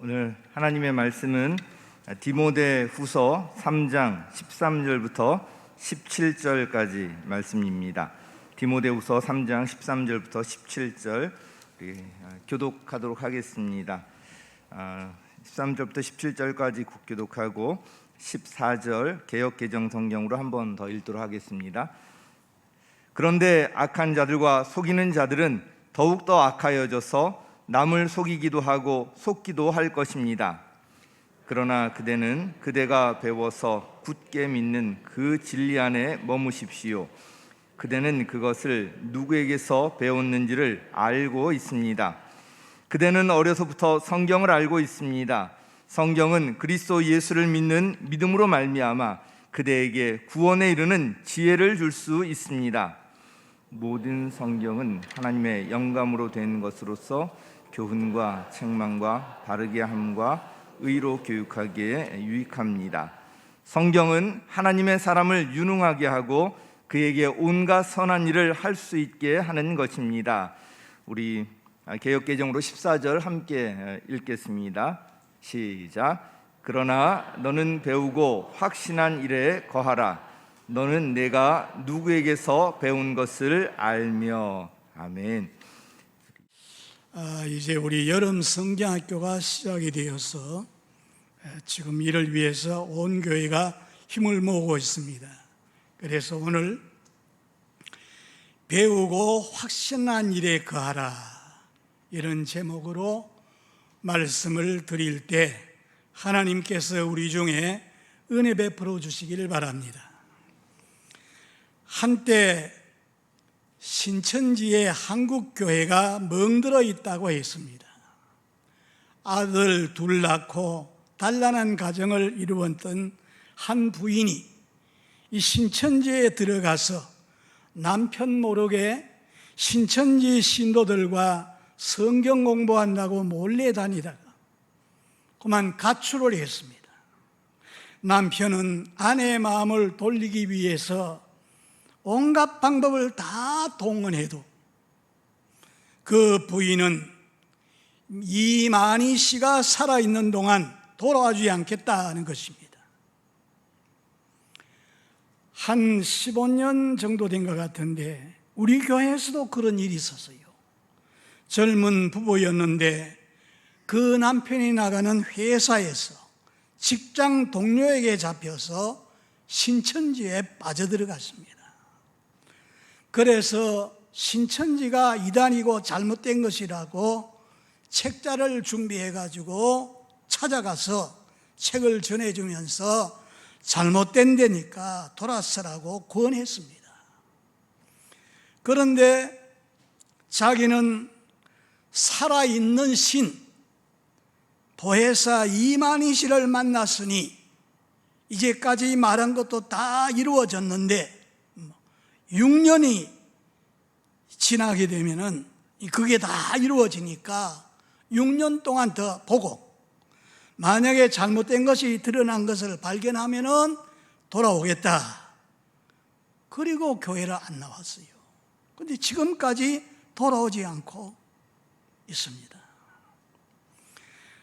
오늘 하나님의 말씀은 디모데후서 3장 13절부터 17절까지 말씀입니다. 디모데후서 3장 13절부터 17절 교독하도록 하겠습니다. 13절부터 17절까지 국교독하고 14절 개역개정 성경으로 한 번 더 읽도록 하겠습니다. 그런데 악한 자들과 속이는 자들은 더욱더 악하여져서 남을 속이기도 하고 속기도 할 것입니다. 그러나 그대는 그대가 배워서 굳게 믿는 그 진리 안에 머무십시오. 그대는 그것을 누구에게서 배웠는지를 알고 있습니다. 그대는 어려서부터 성경을 알고 있습니다. 성경은 그리스도 예수를 믿는 믿음으로 말미암아 그대에게 구원에 이르는 지혜를 줄 수 있습니다. 모든 성경은 하나님의 영감으로 된 것으로서 교훈과 책망과 바르게 함과 의로 교육하기에 유익합니다. 성경은 하나님의 사람을 유능하게 하고 그에게 온갖 선한 일을 할 수 있게 하는 것입니다. 우리 개역개정으로 14절 함께 읽겠습니다. 시작. 그러나 너는 배우고 확신한 일에 거하라. 너는 내가 누구에게서 배운 것을 알며. 아멘. 이제 우리 여름 성경학교가 시작이 되어서 지금 이를 위해서 온 교회가 힘을 모으고 있습니다. 그래서 오늘 배우고 확신한 일에 거하라, 이런 제목으로 말씀을 드릴 때 하나님께서 우리 중에 은혜 베풀어 주시기를 바랍니다. 한때 신천지에 한국교회가 멍들어 있다고 했습니다. 아들 둘 낳고 단란한 가정을 이루었던 한 부인이 이 신천지에 들어가서 남편 모르게 신천지 신도들과 성경 공부한다고 몰래 다니다가 그만 가출을 했습니다. 남편은 아내의 마음을 돌리기 위해서 온갖 방법을 다 동원해도 그 부인은 이만희 씨가 살아있는 동안 돌아와주지 않겠다는 것입니다. 한 15년 정도 된 것 같은데 우리 교회에서도 그런 일이 있었어요. 젊은 부부였는데 그 남편이 나가는 회사에서 직장 동료에게 잡혀서 신천지에 빠져들어갔습니다. 그래서 신천지가 이단이고 잘못된 것이라고 책자를 준비해가지고 찾아가서 책을 전해주면서 잘못된 데니까 돌아서라고 권했습니다. 그런데 자기는 살아있는 신 보혜사 이만희 씨를 만났으니 이제까지 말한 것도 다 이루어졌는데 6년이 지나게 되면은 그게 다 이루어지니까 6년 동안 더 보고 만약에 잘못된 것이 드러난 것을 발견하면은 돌아오겠다. 그리고 교회를 안 나왔어요. 그런데 지금까지 돌아오지 않고 있습니다.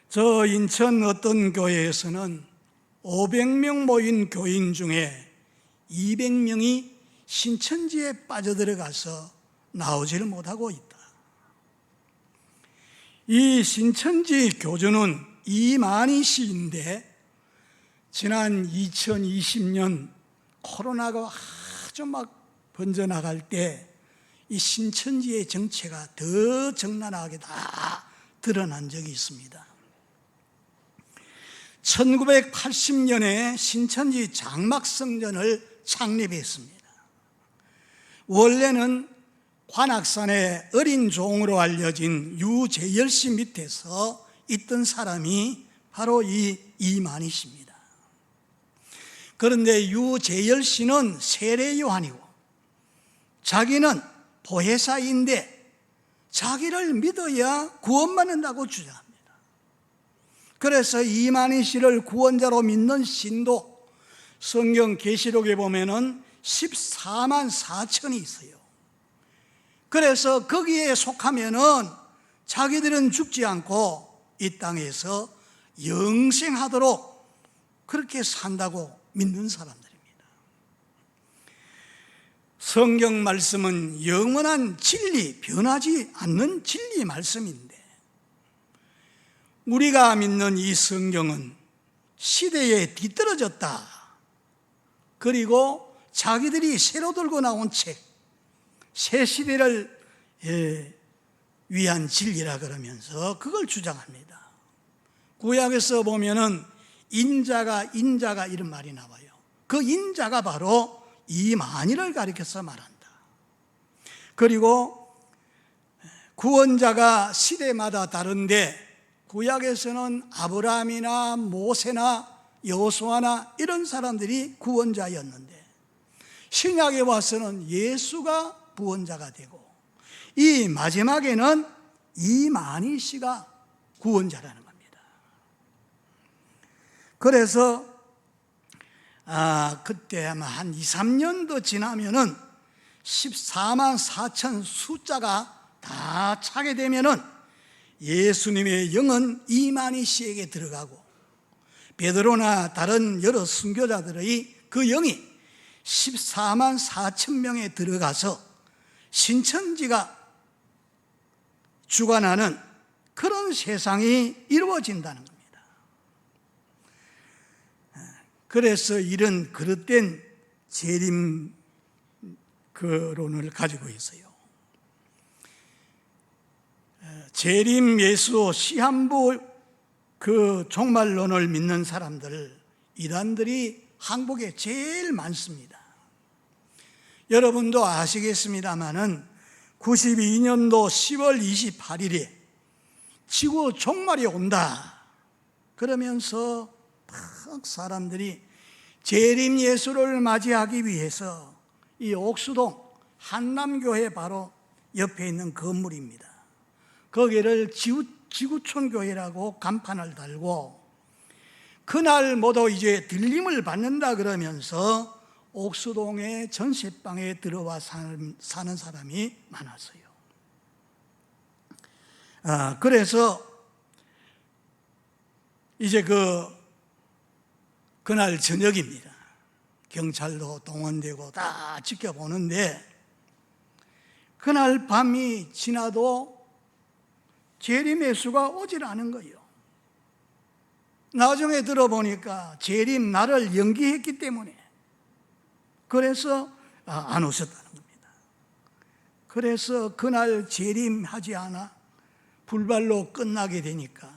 저 인천 어떤 교회에서는 500명 모인 교인 중에 200명이 신천지에 빠져들어가서 나오지를 못하고 있다. 이 신천지 교주는 이만희 씨인데 지난 2020년 코로나가 아주 막 번져나갈 때 이 신천지의 정체가 더 적나라하게 다 드러난 적이 있습니다. 1980년에 신천지 장막성전을 창립했습니다. 원래는 관악산의 어린 종으로 알려진 유재열 씨 밑에서 있던 사람이 바로 이 이만희 씨입니다. 그런데 유재열 씨는 세례요한이고 자기는 보혜사인데 자기를 믿어야 구원받는다고 주장합니다. 그래서 이만희 씨를 구원자로 믿는 신도 성경 계시록에 보면은 14만 4천이 있어요. 그래서 거기에 속하면은 자기들은 죽지 않고 이 땅에서 영생하도록 그렇게 산다고 믿는 사람들입니다. 성경 말씀은 영원한 진리, 변하지 않는 진리 말씀인데 우리가 믿는 이 성경은 시대에 뒤떨어졌다. 그리고 자기들이 새로 들고 나온 책, 새 시대를 위한 진리라 그러면서 그걸 주장합니다. 구약에서 보면은 인자가 이런 말이 나와요. 그 인자가 바로 이만희를 가리켜서 말한다. 그리고 구원자가 시대마다 다른데 구약에서는 아브라함이나 모세나 여호수아나 이런 사람들이 구원자였는데 신약에 와서는 예수가 구원자가 되고 이 마지막에는 이만희 씨가 구원자라는 겁니다. 그래서 그때 아마 한 2, 3년도 지나면은 14만 4천 숫자가 다 차게 되면은 예수님의 영은 이만희 씨에게 들어가고 베드로나 다른 여러 순교자들의 그 영이 14만 4천 명에 들어가서 신천지가 주관하는 그런 세상이 이루어진다는 겁니다. 그래서 이런 그릇된 재림 그론을 가지고 있어요. 재림 예수 시한부 그 종말론을 믿는 사람들, 이단들이 한국에 제일 많습니다. 여러분도 아시겠습니다마는 92년도 10월 28일에 지구 종말이 온다 그러면서 막 사람들이 재림 예수를 맞이하기 위해서 이 옥수동 한남교회 바로 옆에 있는 건물입니다. 거기를 지구촌 교회라고 간판을 달고 그날 모두 이제 들림을 받는다 그러면서 옥수동의 전세방에 들어와 사는 사람이 많았어요. 그래서 이제 그날 저녁입니다. 경찰도 동원되고 다 지켜보는데 그날 밤이 지나도 재림 예수가 오질 않은 거예요. 나중에 들어보니까 재림 날을 연기했기 때문에 그래서 안 오셨다는 겁니다. 그래서 그날 재림하지 않아 불발로 끝나게 되니까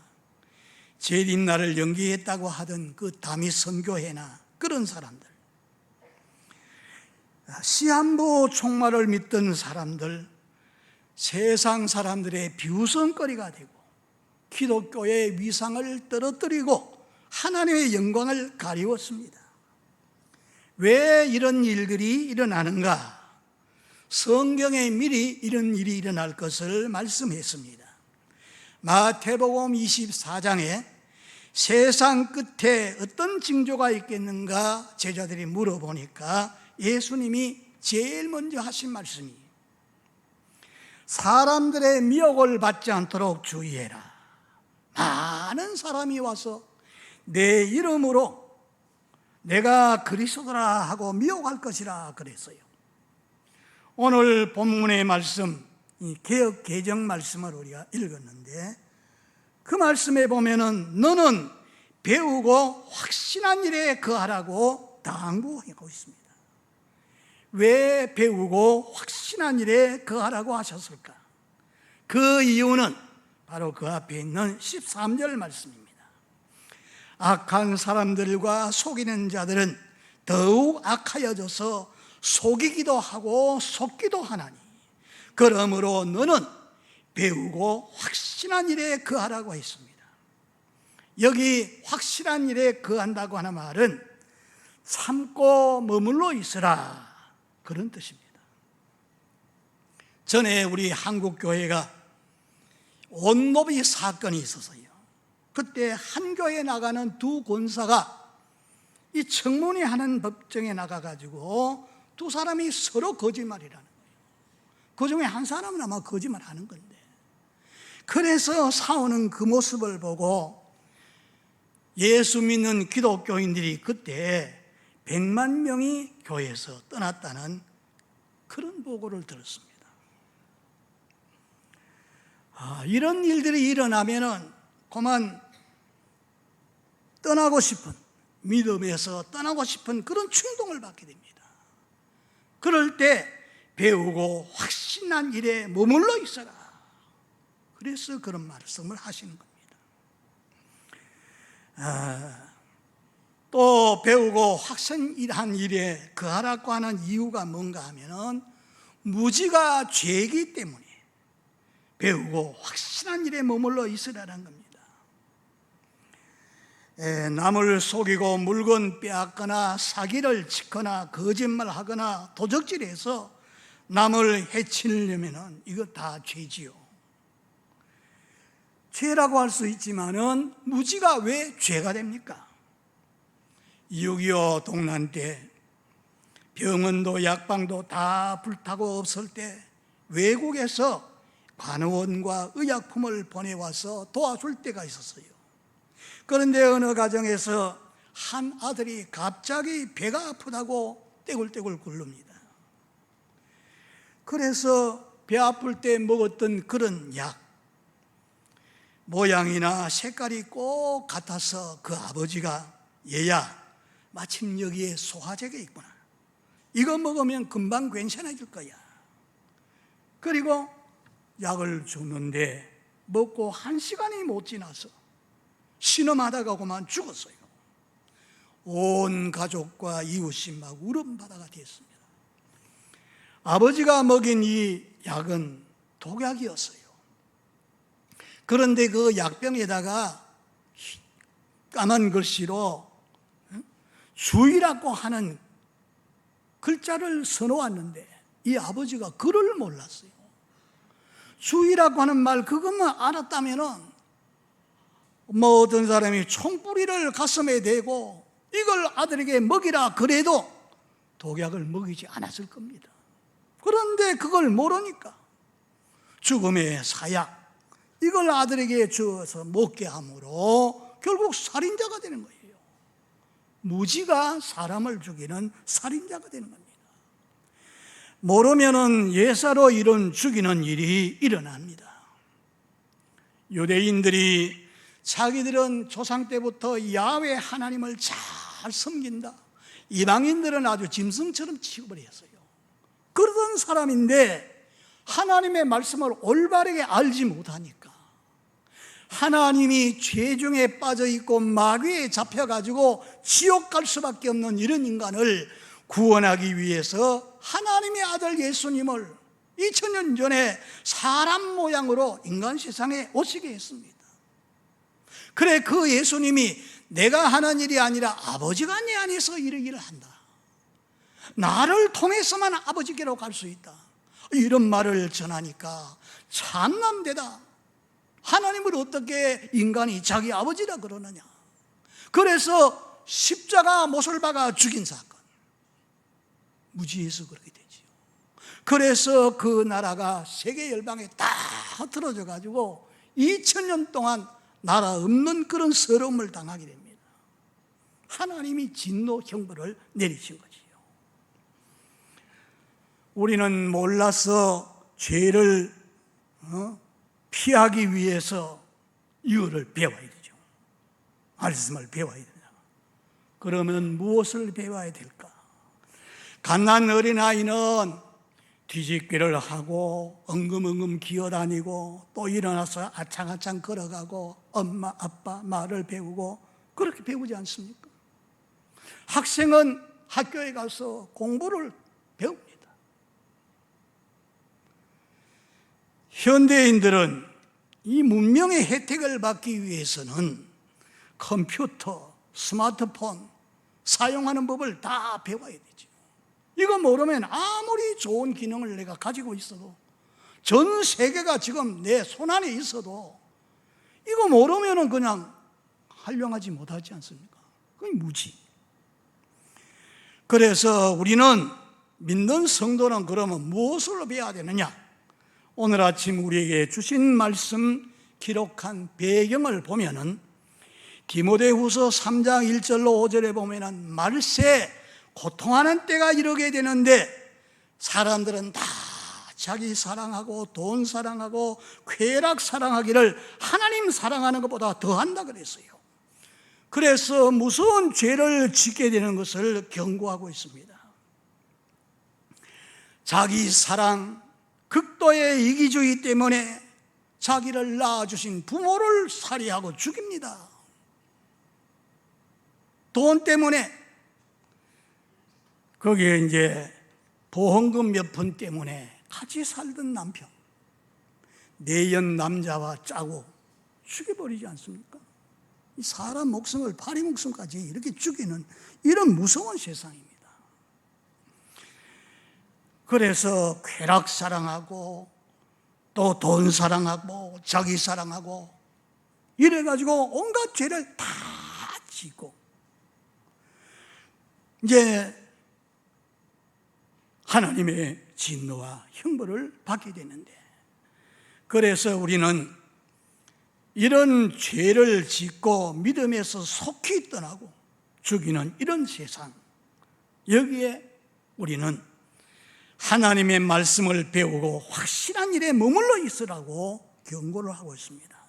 재림 날을 연기했다고 하던 그 다미 선교회나 그런 사람들, 시한부 총말을 믿던 사람들, 세상 사람들의 비웃음거리가 되고 기독교의 위상을 떨어뜨리고 하나님의 영광을 가리웠습니다. 왜 이런 일들이 일어나는가? 성경에 미리 이런 일이 일어날 것을 말씀했습니다. 마태복음 24장에 세상 끝에 어떤 징조가 있겠는가 제자들이 물어보니까 예수님이 제일 먼저 하신 말씀이 사람들의 미혹을 받지 않도록 주의해라. 많은 사람이 와서 내 이름으로 내가 그리스도라 하고 미혹할 것이라 그랬어요. 오늘 본문의 말씀, 이 개역 개정 말씀을 우리가 읽었는데 그 말씀에 보면은 너는 배우고 확신한 일에 거하라고 당부하고 있습니다. 왜 배우고 확신한 일에 거하라고 하셨을까? 그 이유는 바로 그 앞에 있는 13절 말씀입니다. 악한 사람들과 속이는 자들은 더욱 악하여져서 속이기도 하고 속기도 하나니 그러므로 너는 배우고 확신한 일에 거하라고 했습니다. 여기 확실한 일에 거한다고 하는 말은 참고 머물러 있으라 그런 뜻입니다. 전에 우리 한국교회가 온노비 사건이 있었어요. 그때 한 교회에 나가는 두 권사가 이 청문회 하는 법정에 나가가지고 두 사람이 서로 거짓말이라는 거예요. 그 중에 한 사람은 아마 거짓말하는 건데 그래서 싸우는 그 모습을 보고 예수 믿는 기독교인들이 그때 100만 명이 교회에서 떠났다는 그런 보고를 들었습니다. 이런 일들이 일어나면은 그만 떠나고 싶은, 믿음에서 떠나고 싶은 그런 충동을 받게 됩니다. 그럴 때 배우고 확신한 일에 머물러 있어라. 그래서 그런 말씀을 하시는 겁니다. 또 배우고 확신한 일에 거하라고 하는 이유가 뭔가 하면은 무지가 죄이기 때문에 배우고 확신한 일에 머물러 있으라는 겁니다. 남을 속이고 물건 빼앗거나 사기를 치거나 거짓말하거나 도적질해서 남을 해치려면은 이거 다 죄지요. 죄라고 할 수 있지만은 무지가 왜 죄가 됩니까? 6.25 동란 때 병원도 약방도 다 불타고 없을 때 외국에서 간호원과 의약품을 보내와서 도와줄 때가 있었어요. 그런데 어느 가정에서 한 아들이 갑자기 배가 아프다고 떼굴떼굴 굴릅니다. 그래서 배 아플 때 먹었던 그런 약 모양이나 색깔이 꼭 같아서 그 아버지가 얘야, 마침 여기에 소화제가 있구나. 이거 먹으면 금방 괜찮아질 거야. 그리고 약을 줬는데 먹고 1시간이 못 지나서 신음하다가 그만 죽었어요. 온 가족과 이웃이 막 울음바다가 됐습니다. 아버지가 먹인 이 약은 독약이었어요. 그런데 그 약병에다가 까만 글씨로 주의라고 하는 글자를 써놓았는데 이 아버지가 글을 몰랐어요. 주의라고 하는 말 그것만 알았다면은 뭐 어떤 사람이 총뿌리를 가슴에 대고 이걸 아들에게 먹이라 그래도 독약을 먹이지 않았을 겁니다. 그런데 그걸 모르니까 죽음의 사약 이걸 아들에게 주어서 먹게 함으로 결국 살인자가 되는 거예요. 무지가 사람을 죽이는 살인자가 되는 겁니다. 모르면은 예사로 이런 죽이는 일이 일어납니다. 유대인들이 자기들은 조상 때부터 야훼 하나님을 잘 섬긴다. 이방인들은 아주 짐승처럼 취급을 했어요. 그러던 사람인데 하나님의 말씀을 올바르게 알지 못하니까 하나님이 죄중에 빠져있고 마귀에 잡혀가지고 지옥 갈 수밖에 없는 이런 인간을 구원하기 위해서 하나님의 아들 예수님을 2000년 전에 사람 모양으로 인간 세상에 오시게 했습니다. 그래 그 예수님이 내가 하는 일이 아니라 아버지가 내 안에서 이 일을 한다. 나를 통해서만 아버지께로 갈 수 있다. 이런 말을 전하니까 참남되다. 하나님을 어떻게 인간이 자기 아버지라 그러느냐. 그래서 십자가 못을 박아 죽인 사건. 무지해서 그렇게 되지요. 그래서 그 나라가 세계 열방에 다 흩어져 가지고 2000년 동안 나라 없는 그런 서러움을 당하게 됩니다. 하나님이 진노 형벌을 내리신 거지요. 우리는 몰라서 죄를 피하기 위해서 이거를 배워야 되죠. 말씀을 배워야 된다. 그러면 무엇을 배워야 될까? 갓난 어린아이는 뒤집기를 하고 엉금엉금 기어다니고 또 일어나서 아창아창 걸어가고 엄마 아빠 말을 배우고 그렇게 배우지 않습니까? 학생은 학교에 가서 공부를 배웁니다. 현대인들은 이 문명의 혜택을 받기 위해서는 컴퓨터, 스마트폰 사용하는 법을 다 배워야 되죠. 이거 모르면 아무리 좋은 기능을 내가 가지고 있어도 전 세계가 지금 내 손안에 있어도 이거 모르면 그냥 활용하지 못하지 않습니까? 그게 무지. 그래서 우리는 믿는 성도는 그러면 무엇으로 배워야 되느냐? 오늘 아침 우리에게 주신 말씀 기록한 배경을 보면은 디모데후서 3장 1절로 5절에 보면은 말세 고통하는 때가 이르게 되는데 사람들은 다 자기 사랑하고 돈 사랑하고 쾌락 사랑하기를 하나님 사랑하는 것보다 더한다 그랬어요. 그래서 무서운 죄를 짓게 되는 것을 경고하고 있습니다. 자기 사랑, 극도의 이기주의 때문에 자기를 낳아주신 부모를 살해하고 죽입니다. 돈 때문에, 거기에 이제 보험금 몇 푼 때문에 같이 살던 남편, 내연 남자와 짜고 죽여버리지 않습니까? 이 사람 목숨을, 파리 목숨까지 이렇게 죽이는 이런 무서운 세상입니다. 그래서 쾌락 사랑하고 또 돈 사랑하고 자기 사랑하고 이래가지고 온갖 죄를 다 짓고 이제 하나님의 진노와 형벌을 받게 되는데, 그래서 우리는 이런 죄를 짓고 믿음에서 속히 떠나고 죽이는 이런 세상, 여기에 우리는 하나님의 말씀을 배우고 확실한 일에 머물러 있으라고 경고를 하고 있습니다.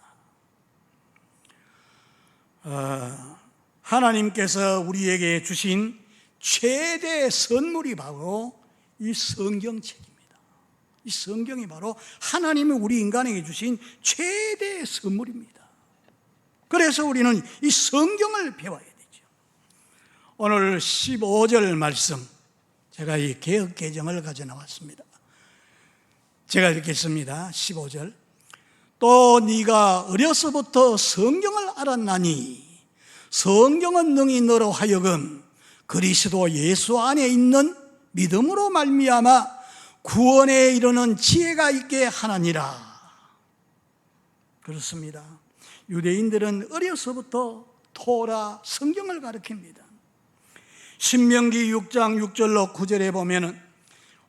하나님께서 우리에게 주신 최대 선물이 바로 이 성경책입니다. 이 성경이 바로 하나님이 우리 인간에게 주신 최대의 선물입니다. 그래서 우리는 이 성경을 배워야 되죠. 오늘 15절 말씀, 제가 이 개역 개정을 가져 나왔습니다. 제가 읽겠습니다. 15절. 또 네가 어려서부터 성경을 알았나니 성경은 능히 너로 하여금 그리스도 예수 안에 있는 믿음으로 말미암아 구원에 이르는 지혜가 있게 하나니라. 그렇습니다. 유대인들은 어려서부터 토라 성경을 가르칩니다. 신명기 6장 6절로 9절에 보면은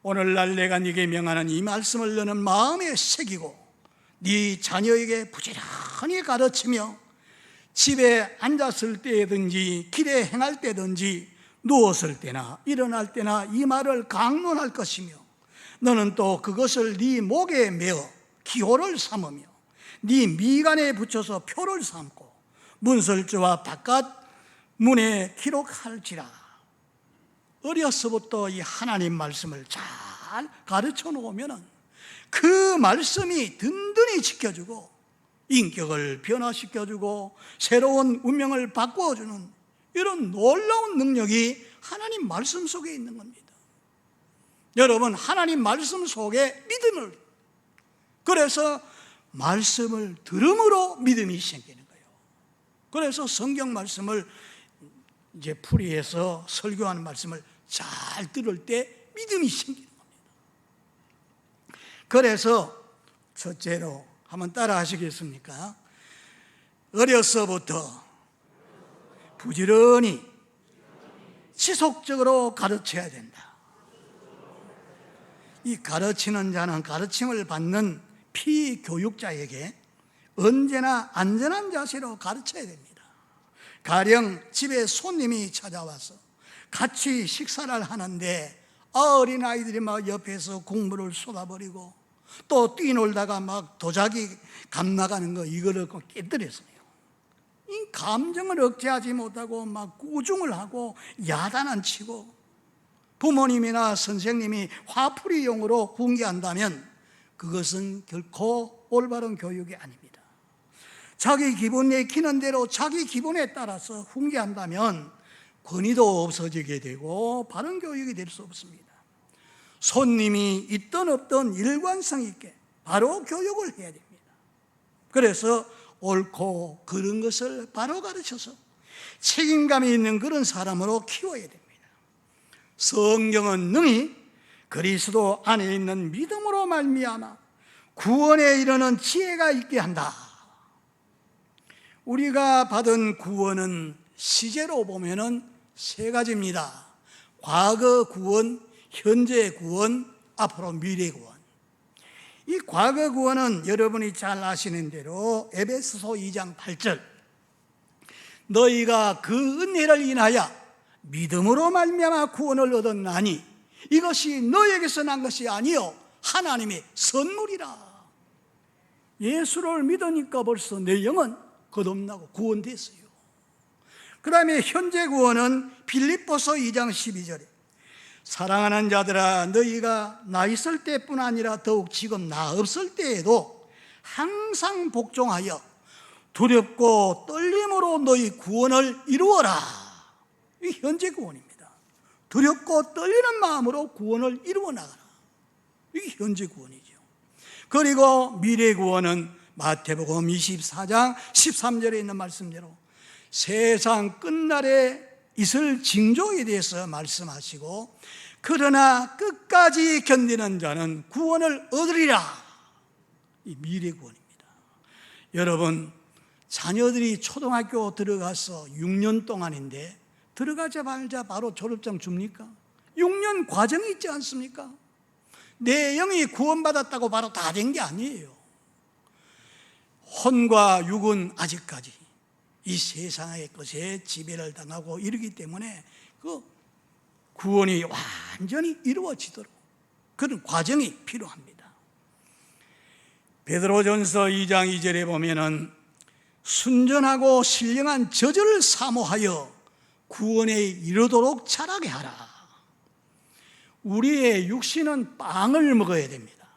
오늘날 내가 네게 명하는 이 말씀을 너는 마음에 새기고 네 자녀에게 부지런히 가르치며 집에 앉았을 때든지 길에 행할 때든지 누웠을 때나 일어날 때나 이 말을 강론할 것이며 너는 또 그것을 네 목에 메어 기호를 삼으며 네 미간에 붙여서 표를 삼고 문설주와 바깥 문에 기록할지라. 어려서부터 이 하나님 말씀을 잘 가르쳐 놓으면 그 말씀이 든든히 지켜주고 인격을 변화시켜주고 새로운 운명을 바꿔주는 이런 놀라운 능력이 하나님 말씀 속에 있는 겁니다. 여러분, 하나님 말씀 속에 믿음을, 그래서 말씀을 들음으로 믿음이 생기는 거예요. 그래서 성경 말씀을 이제 풀이해서 설교하는 말씀을 잘 들을 때 믿음이 생기는 겁니다. 그래서 첫째로 한번 따라 하시겠습니까? 어려서부터 부지런히 지속적으로 가르쳐야 된다. 이 가르치는 자는 가르침을 받는 피교육자에게 언제나 안전한 자세로 가르쳐야 됩니다. 가령 집에 손님이 찾아와서 같이 식사를 하는데 어린아이들이 막 옆에서 국물을 쏟아버리고 또 뛰놀다가 막 도자기 감 나가는 거 이거를 깨뜨렸어요. 이 감정을 억제하지 못하고 막 꾸중을 하고 야단을 치고 부모님이나 선생님이 화풀이용으로 훈계한다면 그것은 결코 올바른 교육이 아닙니다. 자기 기분 내키는 대로 자기 기분에 따라서 훈계한다면 권위도 없어지게 되고 바른 교육이 될 수 없습니다. 손님이 있든 없든 일관성 있게 바로 교육을 해야 됩니다. 그래서 옳고 그른 것을 바로 가르쳐서 책임감이 있는 그런 사람으로 키워야 됩니다. 성경은 능히 그리스도 안에 있는 믿음으로 말미암아 구원에 이르는 지혜가 있게 한다. 우리가 받은 구원은 시제로 보면은 세 가지입니다. 과거 구원, 현재 구원, 앞으로 미래 구원. 이 과거 구원은 여러분이 잘 아시는 대로 에베소서 2장 8절 너희가 그 은혜를 인하여 믿음으로 말미암아 구원을 얻었나니 이것이 너희에게서 난 것이 아니요 하나님의 선물이라. 예수를 믿으니까 벌써 내 영은 거듭나고 구원됐어요. 그 다음에 현재 구원은 빌립보서 2장 12절에 사랑하는 자들아 너희가 나 있을 때뿐 아니라 더욱 지금 나 없을 때에도 항상 복종하여 두렵고 떨림으로 너희 구원을 이루어라. 이 현재 구원입니다. 두렵고 떨리는 마음으로 구원을 이루어 나가라. 이게 현재 구원이죠. 그리고 미래 구원은 마태복음 24장 13절에 있는 말씀대로 세상 끝날에 있을 징조에 대해서 말씀하시고 그러나 끝까지 견디는 자는 구원을 얻으리라. 이 미래 구원입니다. 여러분, 자녀들이 초등학교 들어가서 6년 동안인데 들어가자마자 바로 졸업장 줍니까? 6년 과정이 있지 않습니까? 내 영이 구원받았다고 바로 다 된 게 아니에요. 혼과 육은 아직까지 이 세상의 것에 지배를 당하고 이르기 때문에 그 구원이 완전히 이루어지도록 그런 과정이 필요합니다. 베드로전서 2장 2절에 보면은 순전하고 신령한 저절을 사모하여 구원에 이르도록 자라게 하라. 우리의 육신은 빵을 먹어야 됩니다.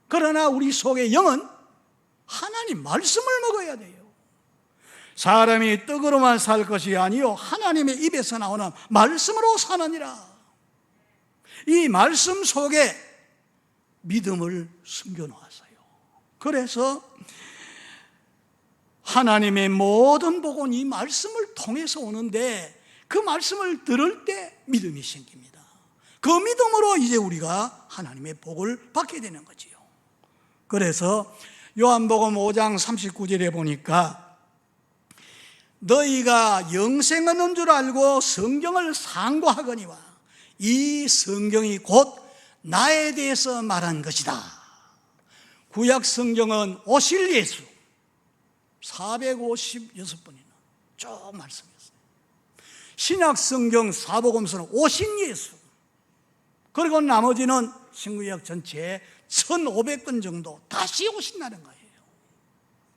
그러나 우리 속의 영은 하나님 말씀을 먹어야 돼요. 사람이 떡으로만 살 것이 아니요 하나님의 입에서 나오는 말씀으로 사느니라. 이 말씀 속에 믿음을 숨겨놓았어요. 그래서 하나님의 모든 복은 이 말씀을 통해서 오는데 그 말씀을 들을 때 믿음이 생깁니다. 그 믿음으로 이제 우리가 하나님의 복을 받게 되는 거지요. 그래서 요한복음 5장 39절에 보니까 너희가 영생 얻는 줄 알고 성경을 상고하거니와 이 성경이 곧 나에 대해서 말한 것이다. 구약 성경은 오실 예수 456번이나 쭉 말씀했어요. 신약 성경 사복음서는 오신 예수, 그리고 나머지는 신구약 전체에 1500권 정도 다시 오신다는 거예요.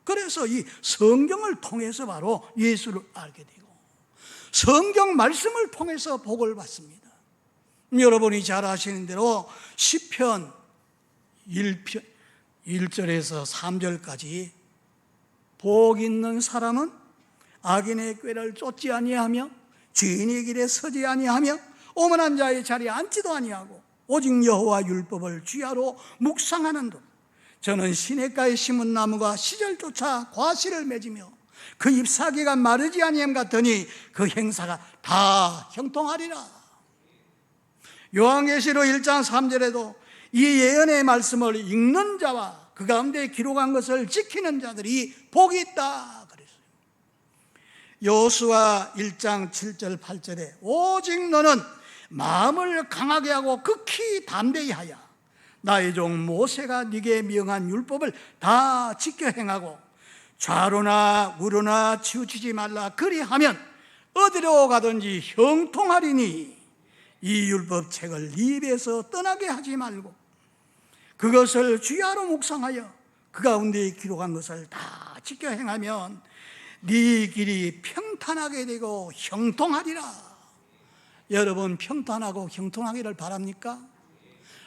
그래서 이 성경을 통해서 바로 예수를 알게 되고 성경 말씀을 통해서 복을 받습니다. 여러분이 잘 아시는 대로 시편 1절에서 3절까지 복 있는 사람은 악인의 꾀를 쫓지 아니하며 죄인의 길에 서지 아니하며 오만한 자의 자리에 앉지도 아니하고 오직 여호와 율법을 주야로 묵상하는도다. 저는 시냇가에 심은 나무가 시절조차 과실을 맺으며 그 잎사귀가 마르지 아니함 같더니 그 행사가 다 형통하리라. 요한계시록 1장 3절에도 이 예언의 말씀을 읽는 자와 그 가운데 기록한 것을 지키는 자들이 복이 있다 그랬어요. 여호수아 1장 7절 8절에 오직 너는 마음을 강하게 하고 극히 담대히 하여 나의 종 모세가 네게 명한 율법을 다 지켜 행하고 좌로나 우로나 치우치지 말라. 그리하면 어디로 가든지 형통하리니 이 율법책을 네 입에서 떠나게 하지 말고 그것을 주야로 묵상하여 그 가운데 기록한 것을 다 지켜 행하면 네 길이 평탄하게 되고 형통하리라. 여러분, 평탄하고 형통하기를 바랍니까?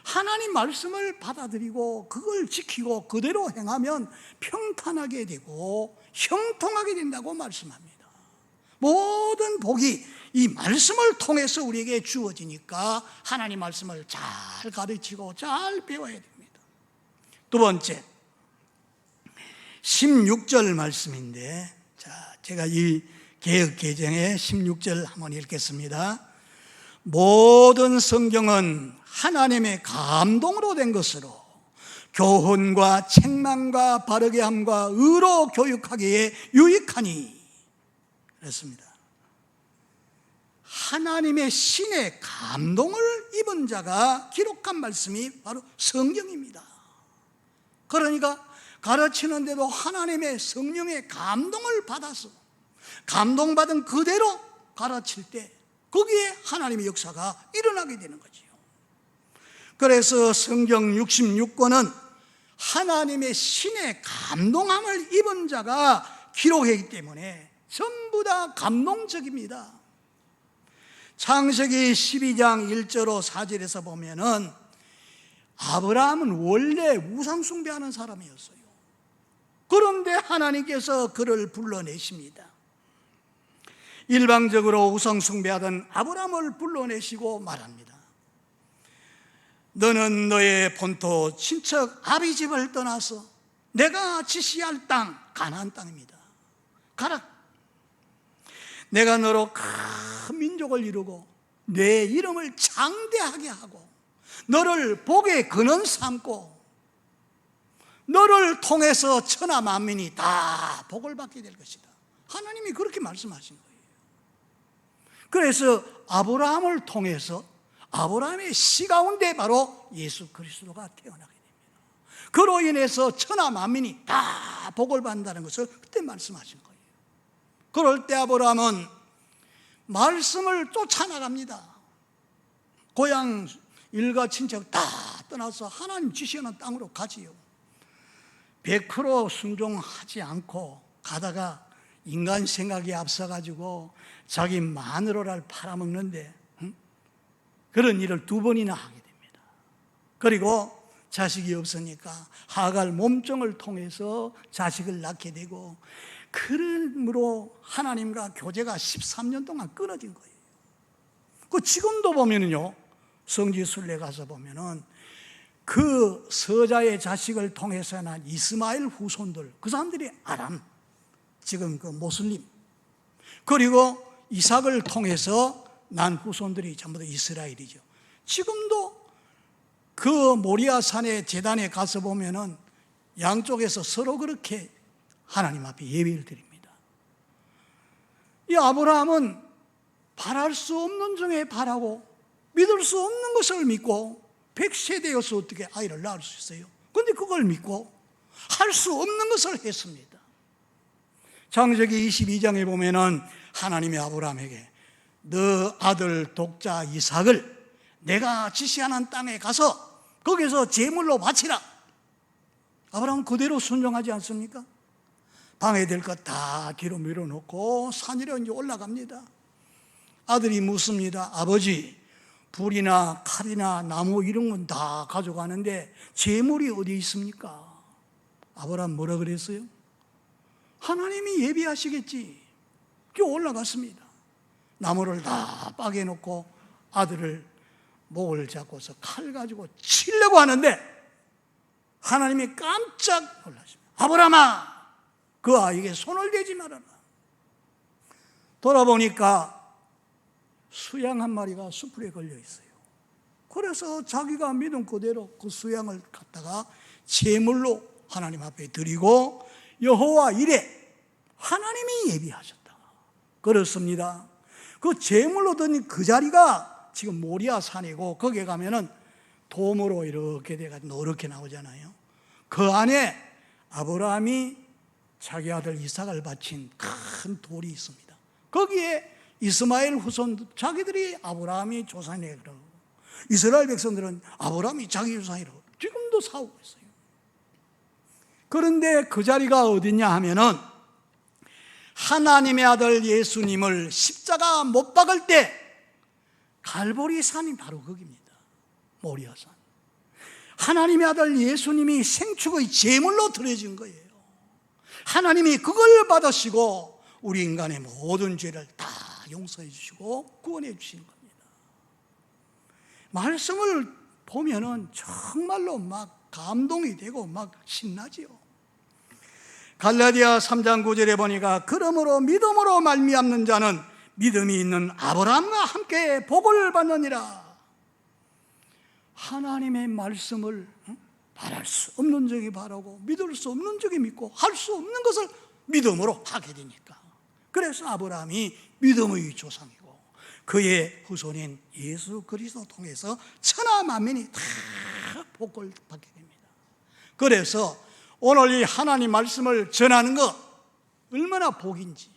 하나님 말씀을 받아들이고 그걸 지키고 그대로 행하면 평탄하게 되고 형통하게 된다고 말씀합니다. 모든 복이 이 말씀을 통해서 우리에게 주어지니까 하나님 말씀을 잘 가르치고 잘 배워야 됩니다. 두 번째, 16절 말씀인데, 제가 이 개역 개정의 16절 한번 읽겠습니다. 모든 성경은 하나님의 감동으로 된 것으로 교훈과 책망과 바르게 함과 의로 교육하기에 유익하니 그랬습니다. 하나님의 신의 감동을 입은 자가 기록한 말씀이 바로 성경입니다. 그러니까 가르치는데도 하나님의 성령의 감동을 받아서 감동받은 그대로 가르칠 때 거기에 하나님의 역사가 일어나게 되는 거지요. 그래서 성경 66권은 하나님의 신의 감동함을 입은 자가 기록했기 때문에 전부 다 감동적입니다. 창세기 12장 1절로 4절에서 보면은 아브라함은 원래 우상 숭배하는 사람이었어요. 그런데 하나님께서 그를 불러내십니다. 일방적으로 우상 숭배하던 아브라함을 불러내시고 말합니다. 너는 너의 본토 친척 아비 집을 떠나서 내가 지시할 땅 가나안 땅입니다. 가라. 내가 너로 큰 민족을 이루고 내 이름을 장대하게 하고 너를 복의 근원 삼고 너를 통해서 천하 만민이 다 복을 받게 될 것이다. 하나님이 그렇게 말씀하신 거예요. 그래서 아브라함을 통해서 아브라함의 씨 가운데 바로 예수 그리스도가 태어나게 됩니다. 그로 인해서 천하 만민이 다 복을 받는다는 것을 그때 말씀하신 거예요. 그럴 때 아브라함은 말씀을 쫓아나갑니다. 고향 일가 친척 다 떠나서 하나님 지시하는 땅으로 가지요. 100% 순종하지 않고 가다가 인간 생각이 앞서가지고 자기 마누라를 팔아먹는데 그런 일을 2번이나 하게 됩니다. 그리고 자식이 없으니까 하갈 몸종을 통해서 자식을 낳게 되고 그러므로 하나님과 교제가 13년 동안 끊어진 거예요. 그 지금도 보면은요, 성지순례 가서 보면은 그 서자의 자식을 통해서 난 이스마엘 후손들, 그 사람들이 아람, 지금 그 모슬림, 그리고 이삭을 통해서 난 후손들이 전부 다 이스라엘이죠. 지금도 그 모리아산의 제단에 가서 보면은 양쪽에서 서로 그렇게 하나님 앞에 예배를 드립니다. 이 아브라함은 바랄 수 없는 중에 바라고 믿을 수 없는 것을 믿고 100세 되어서 어떻게 아이를 낳을 수 있어요? 그런데 그걸 믿고 할 수 없는 것을 했습니다. 창세기 22장에 보면은 하나님이 아브라함에게 너 아들 독자 이삭을 내가 지시하는 땅에 가서 거기서 제물로 바치라. 아브라함은 그대로 순종하지 않습니까? 방해될 것 다 뒤로 밀어놓고 산 위로 이제 올라갑니다. 아들이 묻습니다. 아버지, 불이나 칼이나 나무 이런 건 다 가져가는데 제물이 어디 있습니까? 아브라함 뭐라 그랬어요? 하나님이 예비하시겠지. 그 올라갔습니다. 나무를 다 빠개놓고 아들을 목을 잡고서 칼 가지고 치려고 하는데 하나님이 깜짝 놀라십니다. 아브라함아, 그 아이에게 손을 대지 말아라. 돌아보니까 수양 한 마리가 수풀에 걸려 있어요. 그래서 자기가 믿은 그대로 그 수양을 갖다가 제물로 하나님 앞에 드리고 여호와 이래 하나님이 예비하셨다. 그렇습니다. 그 제물로 드린 그 자리가 지금 모리아 산이고 거기에 가면은 돔으로 이렇게 돼가지고 노랗게 나오잖아요. 그 안에 아브라함이 자기 아들 이삭을 바친 큰 돌이 있습니다. 거기에 이스마엘 후손 자기들이 아브라함이 조상이라고 그러고 이스라엘 백성들은 아브라함이 자기 조상이라고 지금도 싸우고 있어요. 그런데 그 자리가 어디냐 하면은 하나님의 아들 예수님을 십자가 못 박을 때 갈보리 산이 바로 거기입니다. 모리아산. 하나님의 아들 예수님이 생축의 제물로 드려진 거예요. 하나님이 그걸 받으시고 우리 인간의 모든 죄를 다 용서해 주시고 구원해 주신 겁니다. 말씀을 보면은 정말로 막 감동이 되고 막 신나지요. 갈라디아 3장 9절에 보니까 그러므로 믿음으로 말미암는 자는 믿음이 있는 아브라함과 함께 복을 받느니라. 하나님의 말씀을 바랄 수 없는 적이 바라고 믿을 수 없는 적이 믿고 할 수 없는 것을 믿음으로 하게 되니까. 그래서 아브라함이 믿음의 조상이고 그의 후손인 예수 그리스도 통해서 천하 만민이 다 복을 받게 됩니다. 그래서 오늘 이 하나님 말씀을 전하는 것 얼마나 복인지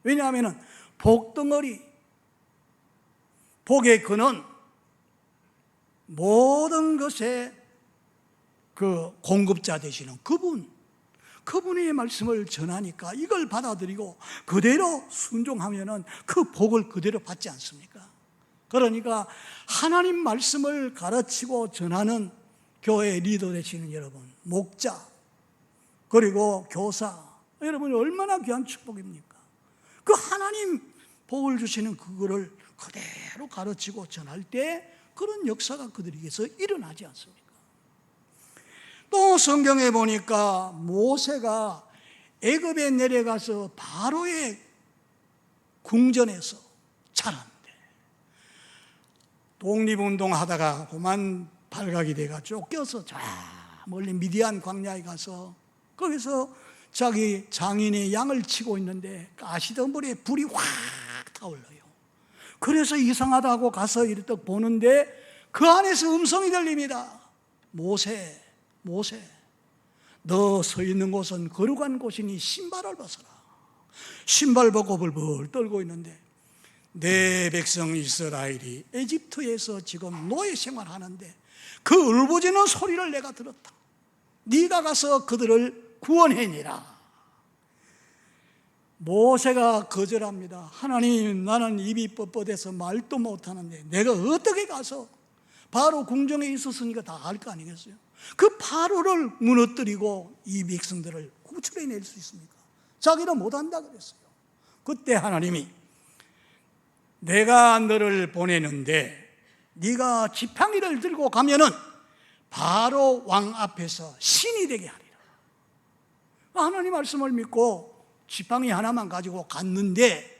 왜냐하면 복덩어리, 복의 근원, 모든 것의 그 공급자 되시는 그분의 말씀을 전하니까 이걸 받아들이고 그대로 순종하면은 그 복을 그대로 받지 않습니까? 그러니까 하나님 말씀을 가르치고 전하는 교회 리더 되시는 여러분, 목자, 그리고 교사, 여러분이 얼마나 귀한 축복입니까? 그 하나님 복을 주시는 그거를 그대로 가르치고 전할 때 그런 역사가 그들에게서 일어나지 않습니까? 또 성경에 보니까 모세가 애굽에 내려가서 바로의 궁전에서 자랐는데 독립운동 하다가 그만 발각이 돼가 쫓겨서 저 멀리 미디안 광야에 가서 거기서 자기 장인의 양을 치고 있는데 가시덤불에 불이 확 타올라요. 그래서 이상하다고 가서 이렇게 보는데 그 안에서 음성이 들립니다. 모세, 모세, 너 서 있는 곳은 거룩한 곳이니 신발을 벗어라. 신발 벗고 벌벌 떨고 있는데 내 백성 이스라엘이 에집트에서 지금 노예 생활하는데 그 울부짖는 소리를 내가 들었다. 네가 가서 그들을 구원해내라. 모세가 거절합니다. 하나님, 나는 입이 뻣뻣해서 말도 못하는데 내가 어떻게 가서 바로 궁정에 있었으니까 다 알 거 아니겠어요? 그 바로를 무너뜨리고 이 백성들을 구출해낼 수 있습니까? 자기는 못한다 그랬어요. 그때 하나님이 내가 너를 보내는데 네가 지팡이를 들고 가면은 바로 왕 앞에서 신이 되게 하리라. 하나님 말씀을 믿고 지팡이 하나만 가지고 갔는데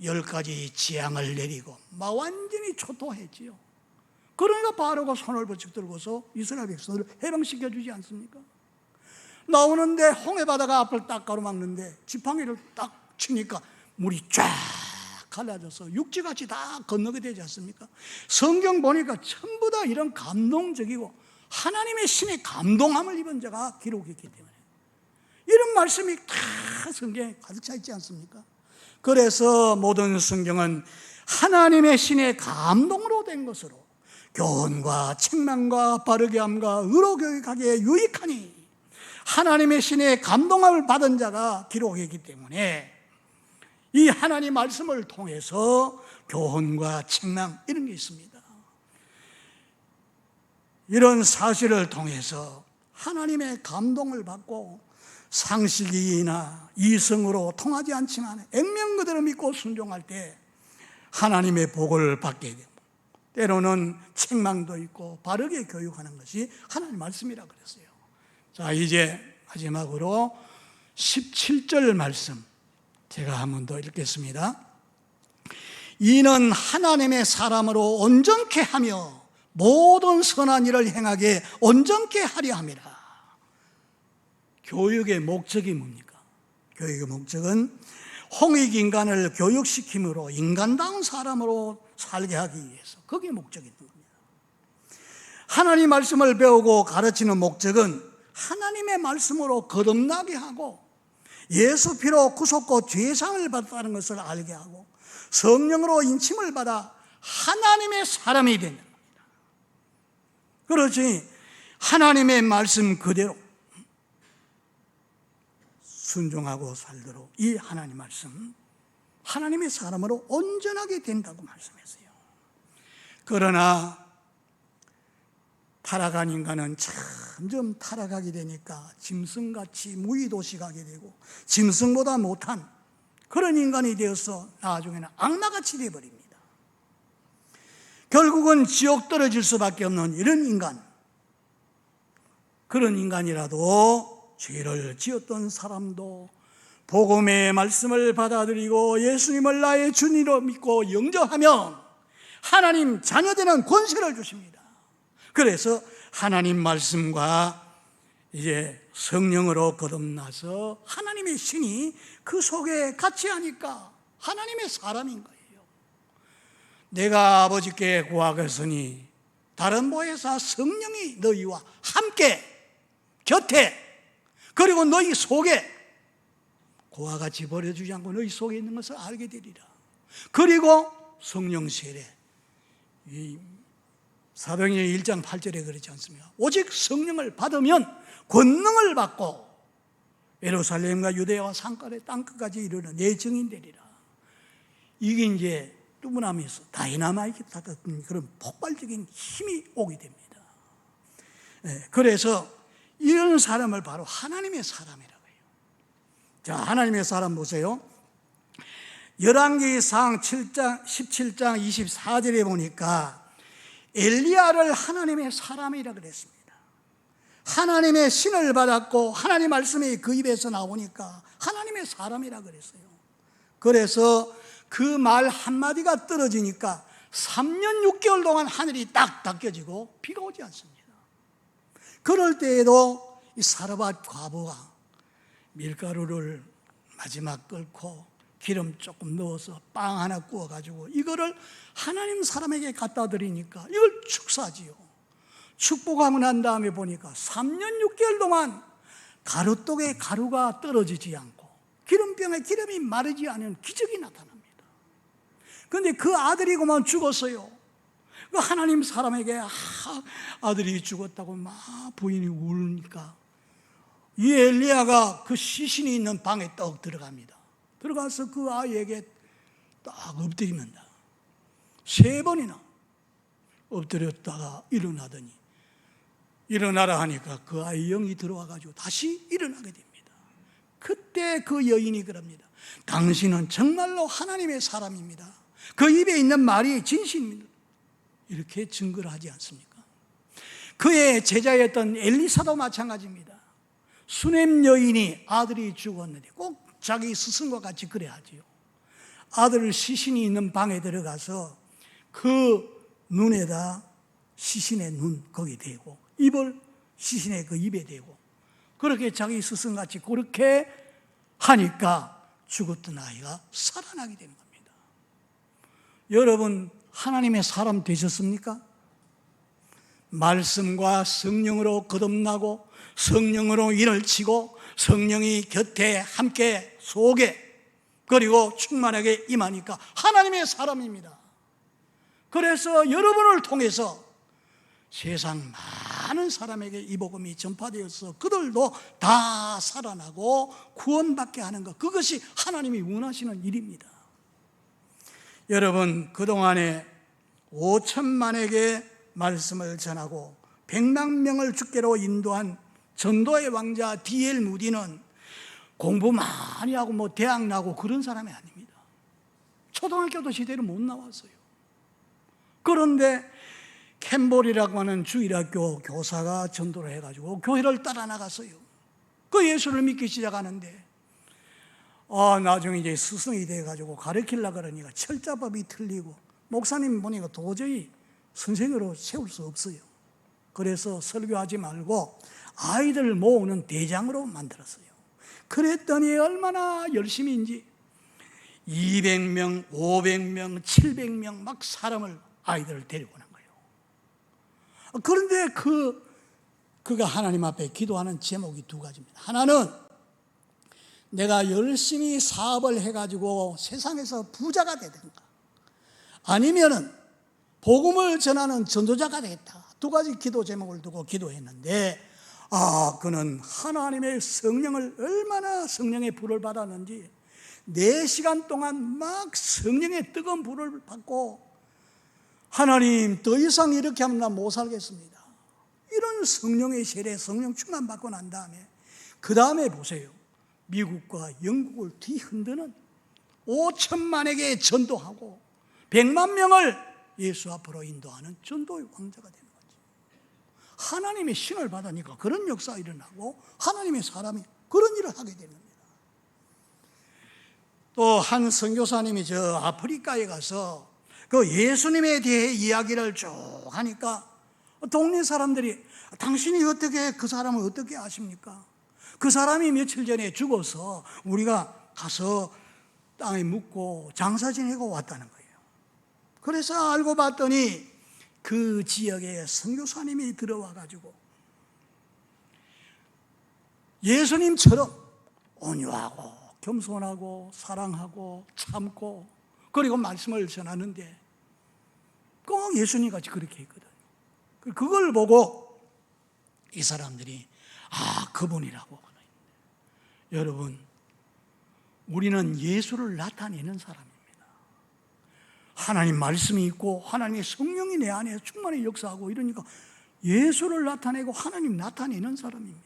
10가지 재앙을 내리고 막 완전히 초토했지요. 그러니까 바로가 손을 번쩍 들고서 이스라엘 백성을 해방시켜 주지 않습니까? 나오는데 홍해바다가 앞을 딱 가로막는데 지팡이를 딱 치니까 물이 쫙 갈라져서 육지같이 다 건너게 되지 않습니까? 성경 보니까 전부 다 이런 감동적이고 하나님의 신의 감동함을 입은 자가 기록했기 때문에 이런 말씀이 다 성경에 가득 차 있지 않습니까? 그래서 모든 성경은 하나님의 신의 감동으로 된 것으로 교훈과 책망과 바르게 함과 의로 교육하기에 유익하니 하나님의 신의 감동함을 받은 자가 기록했기 때문에 이 하나님 말씀을 통해서 교훈과 책망 이런 게 있습니다. 이런 사실을 통해서 하나님의 감동을 받고 상식이나 이성으로 통하지 않지만 액면 그대로 믿고 순종할 때 하나님의 복을 받게 되고 때로는 책망도 있고 바르게 교육하는 것이 하나님 말씀이라 그랬어요. 자, 이제 마지막으로 17절 말씀 제가 한 번 더 읽겠습니다. 이는 하나님의 사람으로 온전케 하며 모든 선한 일을 행하게 온전케 하려 함이라. 교육의 목적이 뭡니까? 교육의 목적은 홍익 인간을 교육시킴으로 인간다운 사람으로 살게 하기 위해서 그게 목적이 있는 겁니다. 하나님 말씀을 배우고 가르치는 목적은 하나님의 말씀으로 거듭나게 하고 예수 피로 구속고 죄상을 받았다는 것을 알게 하고 성령으로 인침을 받아 하나님의 사람이 된다. 그렇지 하나님의 말씀 그대로 순종하고 살도록 이 하나님 말씀 하나님의 사람으로 온전하게 된다고 말씀했어요. 그러나 타락한 인간은 점점 타락하게 되니까 짐승같이 무의도식하게 되고 짐승보다 못한 그런 인간이 되어서 나중에는 악마같이 되어버립니다. 결국은 지옥 떨어질 수밖에 없는 이런 인간, 그런 인간이라도 죄를 지었던 사람도 복음의 말씀을 받아들이고 예수님을 나의 주님으로 믿고 영접하면 하나님 자녀되는 권세를 주십니다. 그래서 하나님 말씀과 이제 성령으로 거듭나서 하나님의 신이 그 속에 같이 하니까 하나님의 사람인 거예요. 내가 아버지께 구하겠으니 다른 보혜사 성령이 너희와 함께 곁에 그리고 너희 속에 그와 같이 버려주지 않고 너희 속에 있는 것을 알게 되리라. 그리고 성령 세례, 이 사도행전 1장 8절에 그러지 않습니까? 오직 성령을 받으면 권능을 받고 예루살렘과 유대와 산까지 땅끝까지 이르는 내 증인 되리라. 이게 이제 뚜부나면서 다이나마이트 같은 그런 폭발적인 힘이 오게 됩니다. 그래서 이런 사람을 바로 하나님의 사람이라고 해요. 자, 하나님의 사람 보세요. 열왕기상 17장 24절에 보니까 엘리야를 하나님의 사람이라고 그랬습니다. 하나님의 신을 받았고 하나님 말씀이 그 입에서 나오니까 하나님의 사람이라고 그랬어요. 그래서 그 말 한마디가 떨어지니까 3년 6개월 동안 하늘이 딱 닫혀지고 비가 오지 않습니다. 그럴 때에도 이 사르밧 과부가 밀가루를 마지막 끓고 기름 조금 넣어서 빵 하나 구워가지고 이거를 하나님 사람에게 갖다 드리니까 이걸 축사지요. 축복하고 난 다음에 보니까 3년 6개월 동안 가루독에 가루가 떨어지지 않고 기름병에 기름이 마르지 않은 기적이 나타납니다. 그런데 그 아들이 그만 죽었어요. 그 하나님 사람에게 아들이 죽었다고 막 부인이 울니까 이 엘리야가 그 시신이 있는 방에 떡 들어갑니다. 들어가서 그 아이에게 딱 엎드립니다. 3번이나 엎드렸다가 일어나더니 일어나라 하니까 그 아이 영이 들어와가지고 다시 일어나게 됩니다. 그때 그 여인이 그럽니다. 당신은 정말로 하나님의 사람입니다. 그 입에 있는 말이 진실입니다. 이렇게 증거를 하지 않습니까? 그의 제자였던 엘리사도 마찬가지입니다. 수넴 여인이 아들이 죽었는데 꼭 자기 스승과 같이 그래 하지요. 아들 시신이 있는 방에 들어가서 그 눈에다 시신의 눈 거기 대고 입을 시신의 그 입에 대고 그렇게 자기 스승같이 그렇게 하니까 죽었던 아이가 살아나게 되는 겁니다. 여러분 하나님의 사람 되셨습니까? 말씀과 성령으로 거듭나고 성령으로 일을 치고 성령이 곁에 함께 속에 그리고 충만하게 임하니까 하나님의 사람입니다. 그래서 여러분을 통해서 세상 많은 사람에게 이 복음이 전파되어서 그들도 다 살아나고 구원받게 하는 것, 그것이 하나님이 원하시는 일입니다. 여러분 그동안에 5천만에게 말씀을 전하고 100만 명을 주께로 인도한 전도의 왕자 D.L. 무디는 공부 많이 하고 대학 나고 그런 사람이 아닙니다. 초등학교도 제대로 못 나왔어요. 그런데 캠볼이라고 하는 주일학교 교사가 전도를 해가지고 교회를 따라 나갔어요. 그 예수를 믿기 시작하는데 나중에 이제 스승이 돼가지고 가르치려고 그러니까 철자법이 틀리고 목사님 보니까 도저히 선생으로 세울 수 없어요. 그래서 설교하지 말고 아이들 모으는 대장으로 만들었어요. 그랬더니 얼마나 열심히인지 200명, 500명, 700명 막 사람을 아이들을 데리고 난 거예요. 그런데 그가 하나님 앞에 기도하는 제목이 2가지입니다. 하나는 내가 열심히 사업을 해가지고 세상에서 부자가 되든가 아니면은 복음을 전하는 전도자가 되겠다. 2가지 기도 제목을 두고 기도했는데 그는 하나님의 성령을 얼마나 성령의 불을 받았는지 4시간 동안 막 성령의 뜨거운 불을 받고 하나님 더 이상 이렇게 하면 나 못 살겠습니다. 이런 성령의 세례, 성령 충만 받고 난 다음에 그 다음에 보세요. 미국과 영국을 뒤흔드는 5천만에게 전도하고 100만 명을 예수 앞으로 인도하는 전도의 왕자가 되는 거죠. 하나님의 신을 받으니까 그런 역사가 일어나고 하나님의 사람이 그런 일을 하게 되는 겁니다. 또 한 선교사님이 저 아프리카에 가서 그 예수님에 대해 이야기를 쭉 하니까 동네 사람들이 당신이 어떻게 그 사람을 어떻게 아십니까? 그 사람이 며칠 전에 죽어서 우리가 가서 땅에 묻고 장사 지내고 왔다는 거예요. 그래서 알고 봤더니 그 지역에 선교사님이 들어와 가지고 예수님처럼 온유하고 겸손하고 사랑하고 참고 그리고 말씀을 전하는데 꼭 예수님 같이 그렇게 했거든요. 그걸 보고 이 사람들이 그분이라고. 여러분, 우리는 예수를 나타내는 사람입니다. 하나님 말씀이 있고 하나님의 성령이 내 안에 충만히 역사하고 이러니까 예수를 나타내고 하나님 나타내는 사람입니다.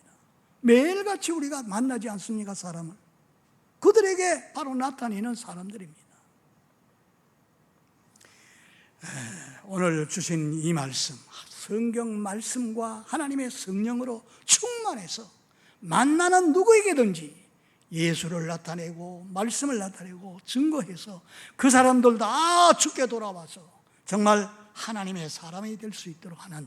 매일같이 우리가 만나지 않습니까? 사람을. 그들에게 바로 나타내는 사람들입니다. 오늘 주신 이 말씀, 성경 말씀과 하나님의 성령으로 충만해서 만나는 누구에게든지 예수를 나타내고 말씀을 나타내고 증거해서 그 사람들 다 죽게 돌아와서 정말 하나님의 사람이 될 수 있도록 하는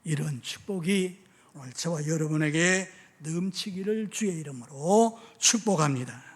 이런 축복이 오늘 저와 여러분에게 넘치기를 주의 이름으로 축복합니다.